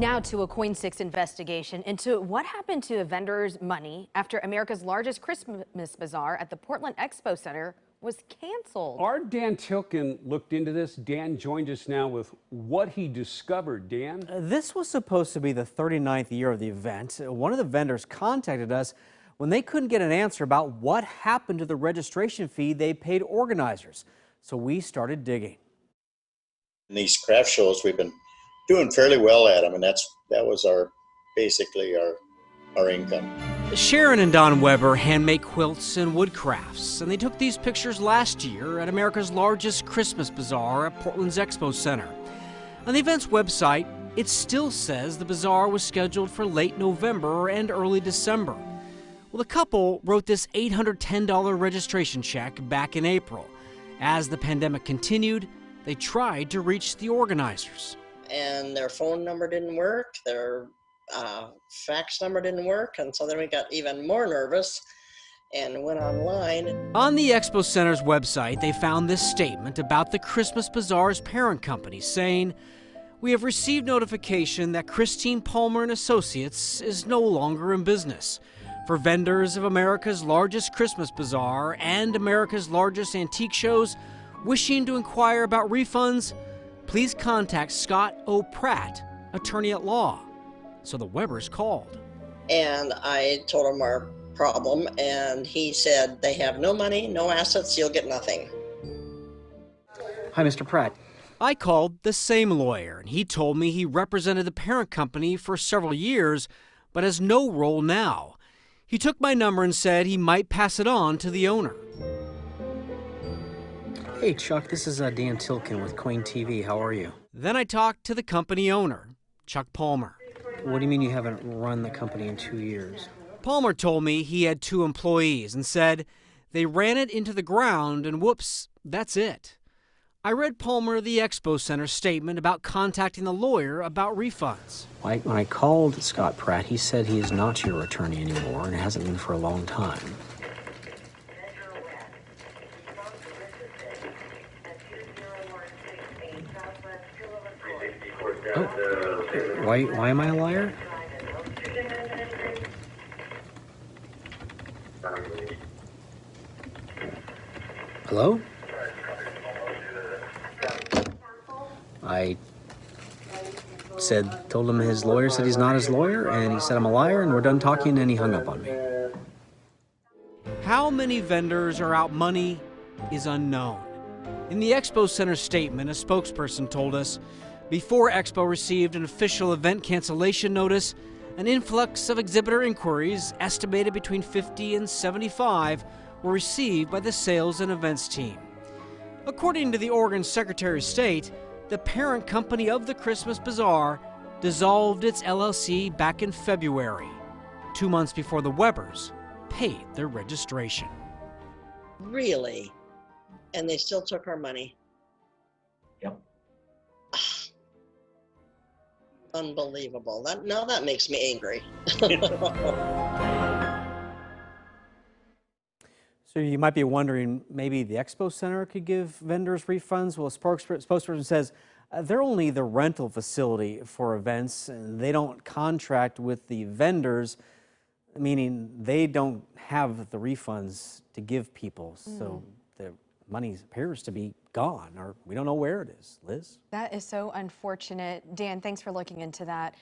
Now to a KOIN 6 investigation into what happened to a vendor's money after America's largest Christmas bazaar at the Portland Expo Center was canceled. Our Dan Tilkin looked into this. Dan joins us now with what he discovered. Dan? This was supposed to be the 39th year of the event. One of the vendors contacted us when they couldn't get an answer about what happened to the registration fee they paid organizers. So we started digging. In these craft shows, we've been doing fairly well at them, and that was basically our income. Sharon and Don Weber handmade quilts and wood crafts, and they took these pictures last year at America's largest Christmas bazaar at Portland's Expo Center. On the event's website, it still says the bazaar was scheduled for late November and early December. Well, the couple wrote this $810 registration check back in April. As the pandemic continued, they tried to reach the organizers. And their phone number didn't work, their fax number didn't work, and so then we got even more nervous and went online. On the Expo Center's website, they found this statement about the Christmas Bazaar's parent company saying, "We have received notification that Christine Palmer and Associates is no longer in business. For vendors of America's largest Christmas bazaar and America's largest antique shows wishing to inquire about refunds, please contact Scott O. Pratt, attorney at law." So the Webers called. And I told him our problem, and he said, they have no money, no assets, you'll get nothing. Hi, Mr. Pratt. I called the same lawyer, and he told me he represented the parent company for several years, but has no role now. He took my number and said he might pass it on to the owner. Hey, Chuck, this is Dan Tilkin with KOIN TV. How are you? Then I talked to the company owner, Chuck Palmer. What do you mean you haven't run the company in 2 years? Palmer told me he had 2 employees and said they ran it into the ground and whoops, that's it. I read Palmer the Expo Center statement about contacting the lawyer about refunds. When I called Scott Pratt, he said he is not your attorney anymore and hasn't been for a long time. Oh, why am I a liar? Hello? I told him his lawyer said he's not his lawyer, and he said I'm a liar, and we're done talking, and he hung up on me. How many vendors are out money is unknown. In the Expo Center statement, a spokesperson told us, before Expo received an official event cancellation notice, an influx of exhibitor inquiries, estimated between 50 and 75, were received by the sales and events team. According to the Oregon Secretary of State, the parent company of the Christmas Bazaar dissolved its LLC back in February, 2 months before the Webers paid their registration. Really? And they still took our money. Yep. Unbelievable. Now that makes me angry. So you might be wondering, maybe the Expo Center could give vendors refunds? Well, a spokesperson says they're only the rental facility for events, and they don't contract with the vendors, meaning they don't have the refunds to give people. So the money appears to be gone, or we don't know where it is. Liz? That is so unfortunate. Dan, thanks for looking into that.